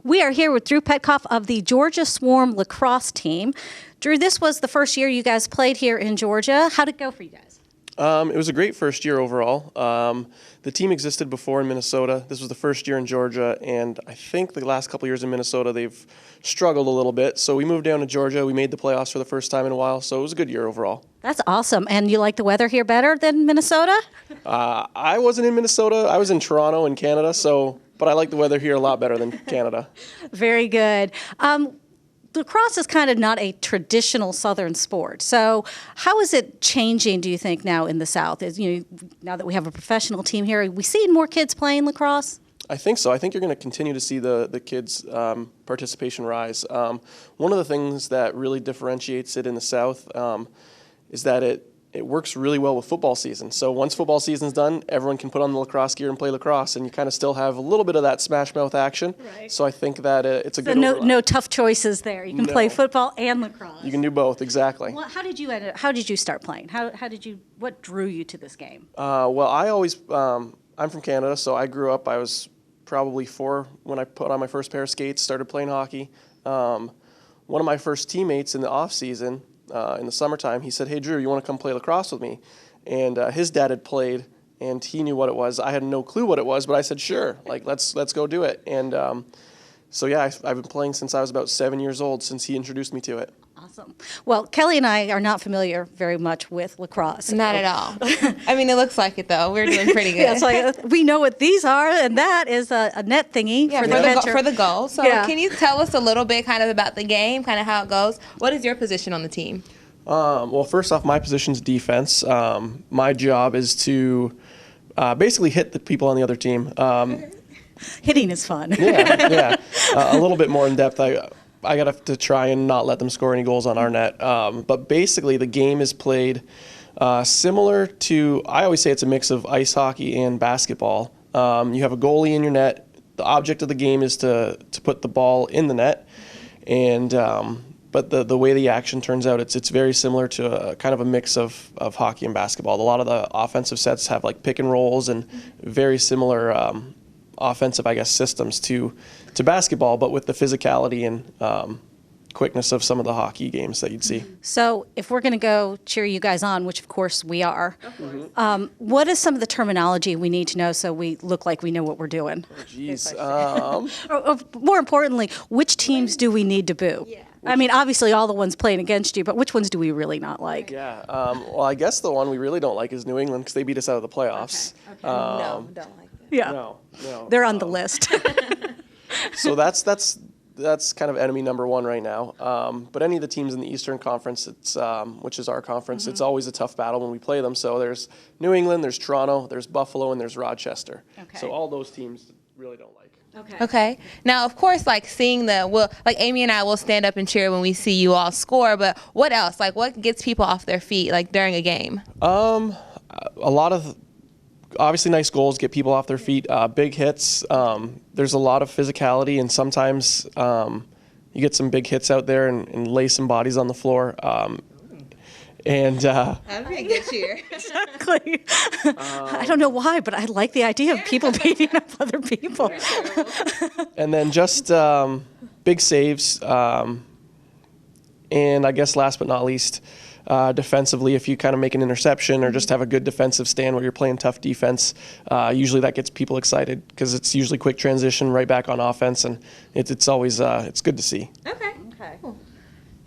We are here with Drew Petkoff of the Georgia Swarm lacrosse team. Drew, this was the first year you guys played here in Georgia. How'd it go for you guys? It was a great first year overall. The team existed before in Minnesota. This was the first year in Georgia, and I think the last couple years in Minnesota they've struggled a little bit. So we moved down to Georgia. We made the playoffs for the first time in a while, so it was a good year overall. That's awesome. And you like the weather here better than Minnesota? I wasn't in Minnesota. I was in Toronto in Canada, but I like the weather here a lot better than Canada. Very good. Lacrosse is kind of not a traditional Southern sport. So how is it changing, do you think, now in the South? Now that we have a professional team here, are we seeing more kids playing lacrosse? I think so. I think you're going to continue to see the kids' participation rise. One of the things that really differentiates it in the South is that it works really well with football season. So once football season's done, everyone can put on the lacrosse gear and play lacrosse, and you kind of still have a little bit of that smash mouth action. Right. So I think that it's a so good no tough choices there. You can play football and lacrosse. You can do both, exactly. Well, how did you start playing? What drew you to this game? Well, I'm from Canada, so I grew up. I was probably 4 when I put on my first pair of skates, started playing hockey. One of my first teammates in the off season, in the summertime, he said, "Hey Drew, you want to come play lacrosse with me?" And his dad had played, and he knew what it was. I had no clue what it was, but I said, "Sure, let's go do it." And so yeah, I've been playing since I was about 7 years old, since he introduced me to it. Awesome. Well, Kelly and I are not familiar very much with lacrosse. Not at all. I mean, it looks like it, though. We're doing pretty good. Yeah, it's like we know what these are, and that is a net thingy for the goal. So can you tell us a little bit kind of about the game, kind of how it goes? What is your position on the team? Well, first off, my position's defense. My job is to basically hit the people on the other team. Hitting is fun. Yeah. A little bit more in depth. I got to try and not let them score any goals on our net. But basically, the game is played similar to, I always say it's a mix of ice hockey and basketball. You have a goalie in your net. The object of the game is to put the ball in the net. And but the way the action turns out, it's very similar to a kind of a mix of hockey and basketball. A lot of the offensive sets have like pick and rolls and very similar offensive, I guess, systems to basketball, but with the physicality and quickness of some of the hockey games that you'd see. So if we're going to go cheer you guys on, which of course we are, what is some of the terminology we need to know so we look like we know what we're doing? Oh, geez. Or more importantly, which teams do we need to boo? Yeah. I mean, obviously all the ones playing against you, but which ones do we really not like? Yeah. Well, I guess the one we really don't like is New England because they beat us out of the playoffs. Okay. No, don't like that. Yeah. No. They're on the list. So that's kind of enemy number one right now. But any of the teams in the Eastern Conference, which is our conference, it's always a tough battle when we play them. So there's New England, there's Toronto, there's Buffalo, and there's Rochester. Okay. So all those teams really don't like. Okay. Now, of course, like seeing like Amy and I will stand up and cheer when we see you all score. But what else? Like, what gets people off their feet, like during a game? A lot of obviously nice goals get people off their feet. Big hits. There's a lot of physicality, and sometimes you get some big hits out there and lay some bodies on the floor. That'd be a good cheer. Exactly. I don't know why, but I like the idea of people beating up other people. And then just big saves. And I guess last but not least, defensively, if you kind of make an interception or just have a good defensive stand where you're playing tough defense, usually that gets people excited because it's usually quick transition right back on offense, and it's always it's good to see. Okay. Cool.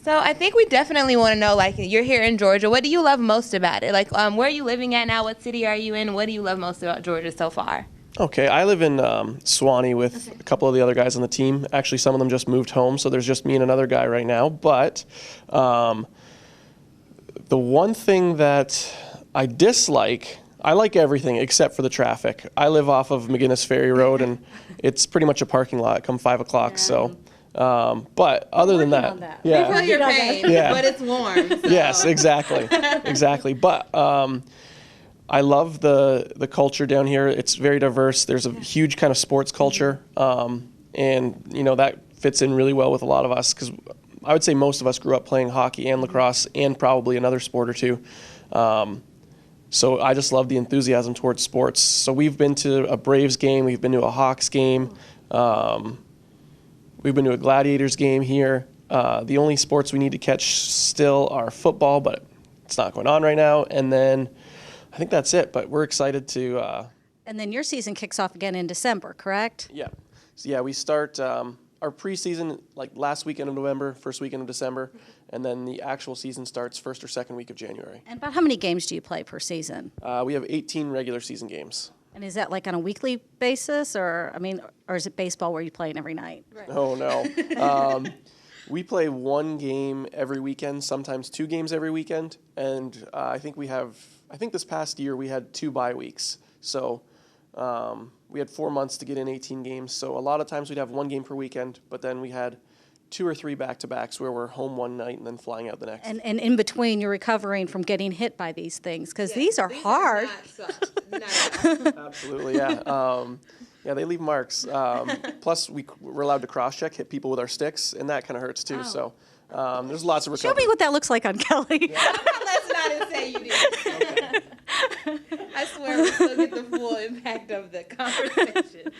So I think we definitely want to know, like, you're here in Georgia. What do you love most about it? Like, where are you living at now? What city are you in? What do you love most about Georgia so far? Okay, I live in Suwanee with a couple of the other guys on the team. Actually, some of them just moved home, so there's just me and another guy right now. But the one thing that I dislike, I like everything except for the traffic. I live off of McGinnis Ferry Road, and it's pretty much a parking lot come 5 o'clock, yeah. So... but other than that, yeah, we feel your pain, but it's warm. So. Yes, exactly. But I love the culture down here. It's very diverse. There's a huge kind of sports culture, and that fits in really well with a lot of us because I would say most of us grew up playing hockey and lacrosse and probably another sport or two. So I just love the enthusiasm towards sports. So we've been to a Braves game, we've been to a Hawks game. We've been to a Gladiators game here. The only sports we need to catch still are football, but it's not going on right now. And then I think that's it, but we're excited to... And then your season kicks off again in December, correct? Yeah. So, yeah, we start our preseason like last weekend of November, first weekend of December, and then the actual season starts first or second week of January. And about how many games do you play per season? We have 18 regular season games. And is that like on a weekly basis, or is it baseball where you play it every night? Right. Oh, no. We play one game every weekend, sometimes 2 games every weekend, and I think this past year we had 2 bye weeks. So we had 4 months to get in 18 games. So a lot of times we'd have 1 game per weekend, but then we had 2 or 3 back-to-backs where we're home one night and then flying out the next. And in between, you're recovering from getting hit by these things, because these are hard. Absolutely, yeah. Yeah, they leave marks. Plus, we're allowed to cross-check, hit people with our sticks, and that kind of hurts too. So there's lots of recovery. Show me what that looks like on Kelly. Let's not say you did. I swear we still get the full impact of the conversation.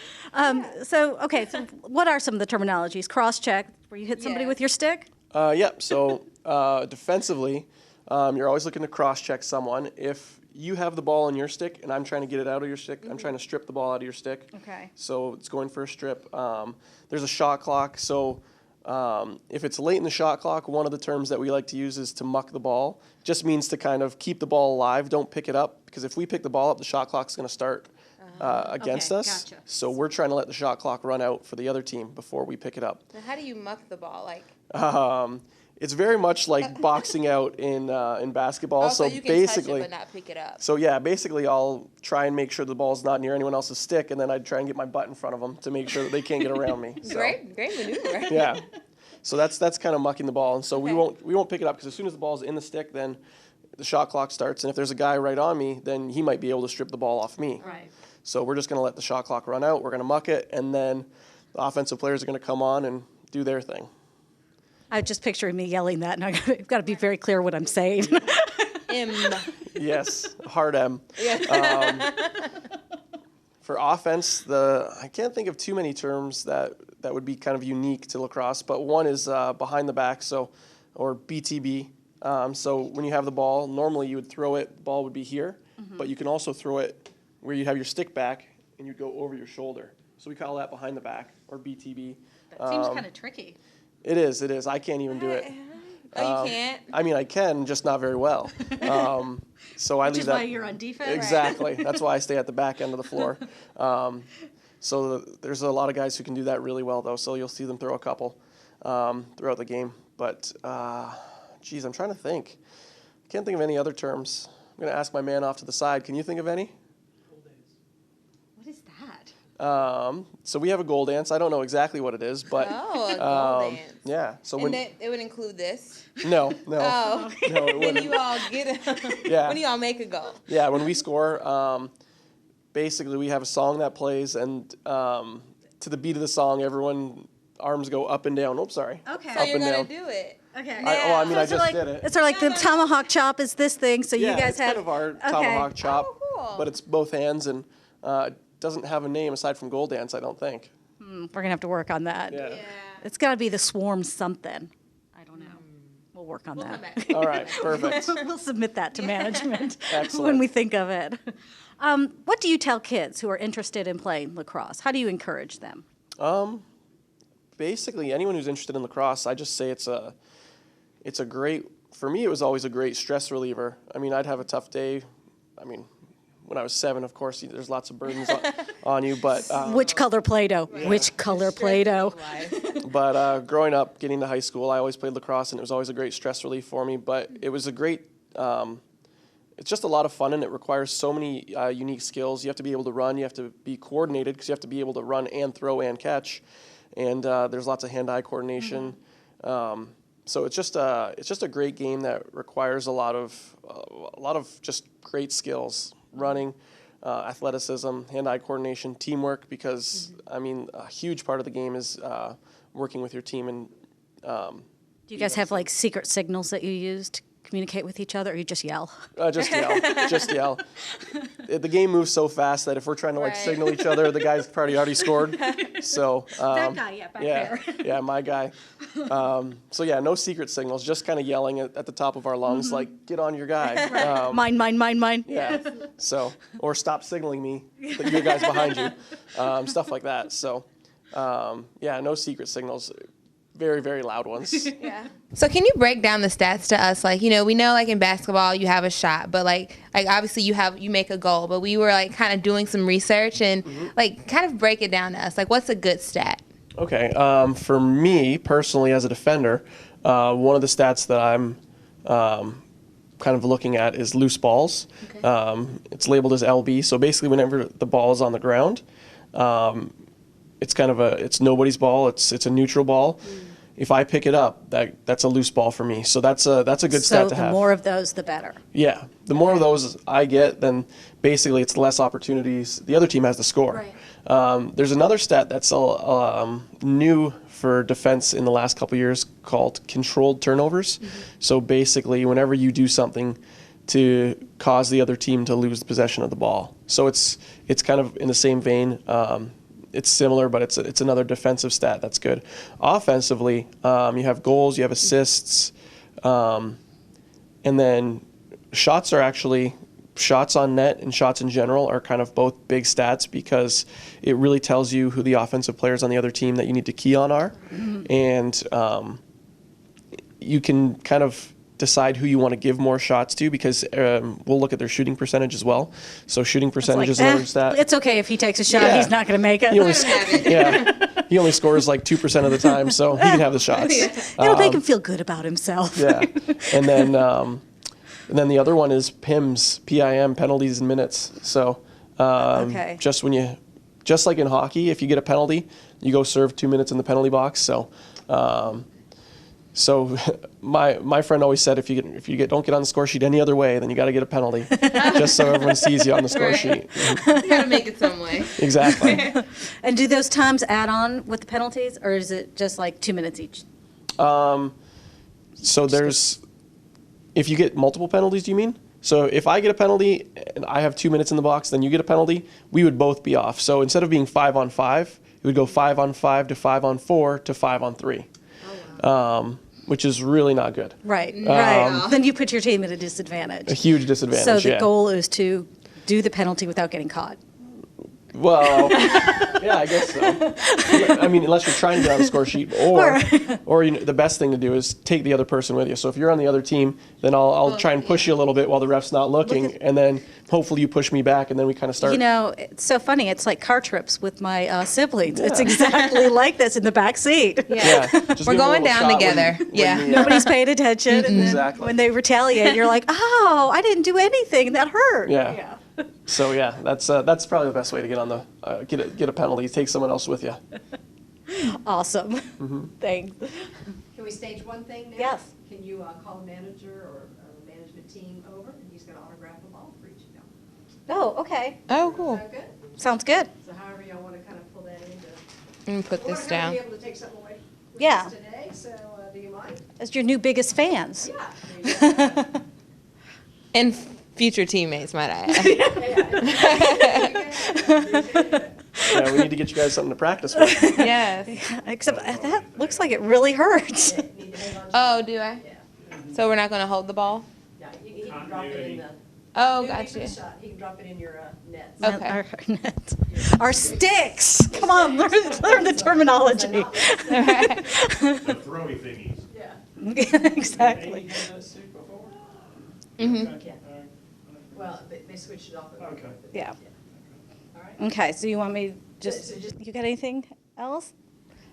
So what are some of the terminologies? Cross-check, where you hit somebody Yeah. with your stick? Yep. So defensively, you're always looking to cross-check someone. If you have the ball on your stick and I'm trying to get it out of your stick, I'm trying to strip the ball out of your stick. Okay. So it's going for a strip. There's a shot clock. So if it's late in the shot clock, one of the terms that we like to use is to muck the ball. Just means to kind of keep the ball alive. Don't pick it up, because if we pick the ball up, the shot clock's going to start against Okay, us. gotcha. So we're trying to let the shot clock run out for the other team before we pick it up. Now, how do you muck the ball? Like, It's very much like boxing out in basketball. so you can basically, touch it but not pick it up. so yeah, basically I'll try and make sure the ball's not near anyone else's stick, and then I'd try and get my butt in front of them to make sure that they can't get around me. So, Great maneuver. yeah. So that's kind of mucking the ball, and so Okay. we won't pick it up, because as soon as the ball's in the stick, then the shot clock starts, and if there's a guy right on me, then he might be able to strip the ball off me. Right. So we're just going to let the shot clock run out. We're going to muck it, and then the offensive players are going to come on and do their thing. I was just picturing me yelling that, and I've got to be very clear what I'm saying. M. Yes, hard M. Yeah. For offense, I can't think of too many terms that would be kind of unique to lacrosse, but one is behind the back, or BTB. So when you have the ball, normally you would throw it, the ball would be here, but you can also throw it where you have your stick back and you go over your shoulder. So we call that behind the back, or BTB. That seems kind of tricky. It is. I can't even do it. Oh, you can't? I mean, I can, just not very well. So I Which leave is that. why you're on defense. Exactly. That's why I stay at the back end of the floor. So there's a lot of guys who can do that really well, though. So you'll see them throw a couple throughout the game. But, geez, I'm trying to think. I can't think of any other terms. I'm going to ask my man off to the side. Can you think of any? What is that? So we have a goal dance. I don't know exactly what it is, but Oh, a goal dance. yeah. So And then it would include this. no, Oh, no, it when wouldn't. you all get Yeah. when you all make a goal. Yeah, when we score, basically we have a song that plays, and to the beat of the song, everyone arms go up and down. Oops, sorry. Okay. So Up you're and gonna down. do it. Okay. I mean, I It's sort just of did it. It's sort of like the tomahawk chop is this thing, so you Yeah, guys it's have. kind of our Okay. tomahawk chop, Oh, cool. but it's both hands, and it doesn't have a name aside from goal dance, I don't think. We're gonna have to work on that. Yeah. It's got to be the swarm something. I don't know. We'll work on We'll that. come back. All right, perfect. We'll submit that to management Excellent. when we think of it. What do you tell kids who are interested in playing lacrosse? How do you encourage them? Basically, anyone who's interested in lacrosse, I just say it's a great, for me, it was always a great stress reliever. I mean, I'd have a tough day. I mean, when I was 7, of course, there's lots of burdens on you, but Which color Play-Doh? Which color Play-Doh? growing up, getting to high school, I always played lacrosse, and it was always a great stress relief for me. But it was a great, it's just a lot of fun, and it requires so many unique skills. You have to be able to run, you have to be coordinated, because you have to be able to run and throw and catch, and there's lots of hand-eye coordination. So it's just a great game that requires a lot of just great skills, running, athleticism, hand-eye coordination, teamwork. Because I mean, a huge part of the game is working with your team. And Do you guys have like secret signals that you use communicate with each other, or you just yell? Just yell. Just yell. The game moves so fast that if we're trying to Right. signal each other, the guy's probably already scored. So That guy, yeah, back there. yeah, my guy. So yeah, no secret signals. Just kind of yelling at the top of our lungs, like, get on your guy. Mine, mine, mine, mine. Yeah. So, or stop signaling me that your guy's behind you. Stuff like that. So, yeah, no secret signals. Very, very loud ones. Yeah. So can you break down the stats to us? Like, we know like in basketball you have a shot, but like obviously you make a goal, but we were like kind of doing some research and like kind of break it down to us. Like, what's a good stat? Okay. For me personally, as a defender, one of the stats that I'm kind of looking at is loose balls. Okay. It's labeled as LB. So basically, whenever the ball is on the ground, it's kind of it's nobody's ball. It's a neutral ball. If I pick it up, that's a loose ball for me. So that's a good stat to have. So the more of those, the better. Yeah, the more of those I get, then basically it's less opportunities. The other team has to score. Right. There's another stat that's new for defense in the last couple years called controlled turnovers. So basically, whenever you do something to cause the other team to lose possession of the ball, so it's kind of in the same vein. It's similar, but it's another defensive stat that's good. Offensively, you have goals, you have assists, and then shots on net and shots in general are kind of both big stats because it really tells you who the offensive players on the other team that you need to key on are. And you can kind of decide who you want to give more shots to because we'll look at their shooting percentage as well. So shooting percentage is another stat. It's okay if he takes a shot. Yeah. He's not going to make it. He only, he only scores like 2% of the time, so he can have the shots. It'll make him feel good about himself. Yeah, and then the other one is PIMs, PIM, penalties and minutes. So Okay. just like in hockey, if you get a penalty, you go serve 2 minutes in the penalty box. So my friend always said if you don't get on the score sheet any other way, then you got to get a penalty, just so everyone sees you on the score Right. sheet. You gotta make it some way. Exactly. And do those times add on with the penalties, or is it just like 2 minutes each? So if you get multiple penalties, do you mean? So if I get a penalty and I have 2 minutes in the box, then you get a penalty, we would both be off. So instead of being 5-on-5, it would go 5-on-5 to 5-on-4 to 5-on-3. Which is really not good. Right, right. Then you put your team at a disadvantage. A huge disadvantage. So the yeah. goal is to do the penalty without getting caught. Well, yeah, I guess so. I mean, unless you're trying to get on the score sheet, or the best thing to do is take the other person with you. So if you're on the other team, then I'll try and push you a little bit while the ref's not looking, and then hopefully you push me back, and then we kind of start. You know, it's so funny. It's like car trips with my siblings. It's exactly like this in the back seat. Yeah, just We're give 'em a going little down shot together. when Yeah. you- Nobody's paying attention, and then Exactly. when they retaliate, you're like, "Oh, I didn't do anything. That hurt." Yeah. So yeah, that's probably the best way to get on the get a penalty. Take someone else with you. Awesome. Thanks. Can we stage one thing now? Yes. Can you call a manager or a management team over, and he's going to autograph a ball for each of y'all? Oh, okay. Oh, Is cool. that good? Sounds good. So however y'all want to kind of pull that into. Let me put this down. We're going to be able to take something away with Yeah. us today, so do you mind? As your new biggest fans. Yeah. There you go. And future teammates, might I add. Yeah, we need to get you guys something to practice with. Yes. Except that looks like it really hurts. Need to hang on to Oh, do I? Yeah. So we're not going to hold the ball? Yeah, he can drop it in the. Oh, Duty for gotcha. the shot. He can drop it in your nets. Okay. Our sticks. Come on, learn the terminology. The throwy thingies. Yeah. Exactly. Mm-hmm. Yeah. Well, they switched it off. Okay. Yeah. All right. Okay, so you want me So just- you got anything else?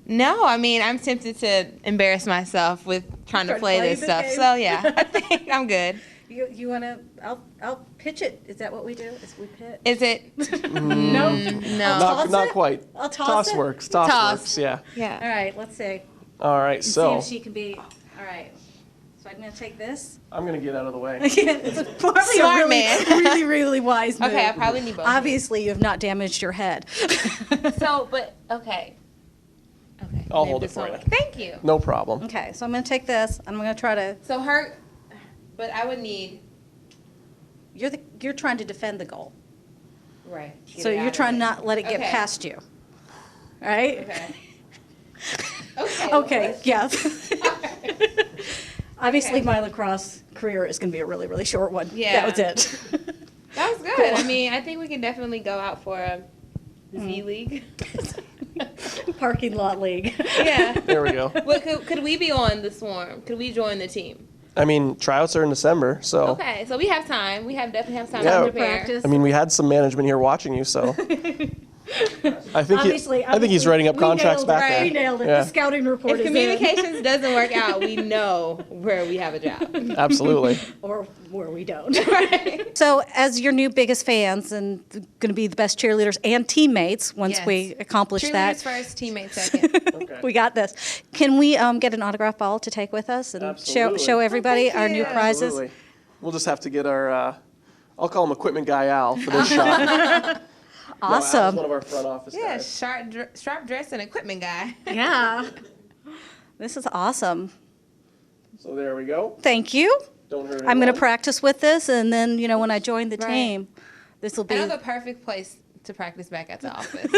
No, I mean, I'm tempted to embarrass myself with trying to play this the stuff. game. So, yeah, I think I'm good. You want to? I'll pitch it. Is that what we do? Is we pitch? Is it? No. No. Toss Not it? quite. I'll toss it? works. Toss. Works. Yeah. All Yeah. right. Let's see. All right. So See if she can be. All right. So I'm gonna take this. I'm gonna get out of the way. It's probably Smart a really, man. really wise move. Okay, I probably need both. Obviously, you have not damaged your head. So, but, okay. Okay. I'll maybe hold it this for will you. work. Thank you. No problem. Okay, so I'm gonna take this. I'm gonna try to. So her, but I would need. You're trying to defend the goal. Right. So you're trying not to let it get Okay. past you. Right? Okay. Okay. Okay, yeah. Obviously, Okay. my lacrosse career is going to be a really, really short one. Yeah. That was it. That was good. I mean, I think we can definitely go out for a Z League. Parking lot league. Yeah. There we go. But could we be on the Swarm? Could we join the team? I mean, tryouts are in December, so. Okay, so we have time. We definitely have time Yeah. to To prepare. practice. I mean, we had some management here watching you, so. I think he's writing up contracts back there. We nailed it. Yeah. The scouting report If is in. communications doesn't work out, we know where we have a job. Absolutely. Or where we don't. Right. So, as your new biggest fans and going to be the best cheerleaders and teammates once Yes. we accomplish Cheerleaders that, first, teammates second. we got this. Can we get an autograph ball to take with us and Absolutely. show everybody thank our new you. prizes? Absolutely. We'll just have to get our, I'll call him equipment guy Al for this shot. No, Al's Awesome. one of our front office Yeah, guys. sharp dress and equipment guy. Yeah. This is awesome. So there we go. Thank you. Don't hurt I'm going to anyone. practice with this, and then, when I join the Right. team, this will be. I know the perfect place to practice back at the office.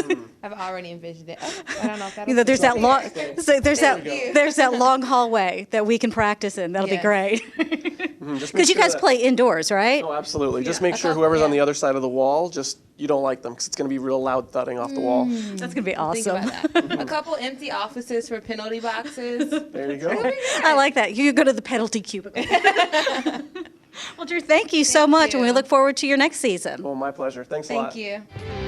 I've already envisioned it. Oh, I don't know if that'll There's that long, so there's Thank you. there's that long hallway that we can practice in. That'll be Yes. great. Just make Because you sure guys that- play indoors, right? Oh, absolutely. Just Yeah. make sure Okay, whoever's on yeah. the other side of the wall, you don't like them because it's going to be real loud thudding off the wall. That's going to be Think awesome. about that. A couple empty offices for penalty boxes. There you go. I like that. You go to the penalty cubicle. Well, Drew, thank you so much, and we you. look forward to your next season. Well, my pleasure. Thanks a lot. Thank you.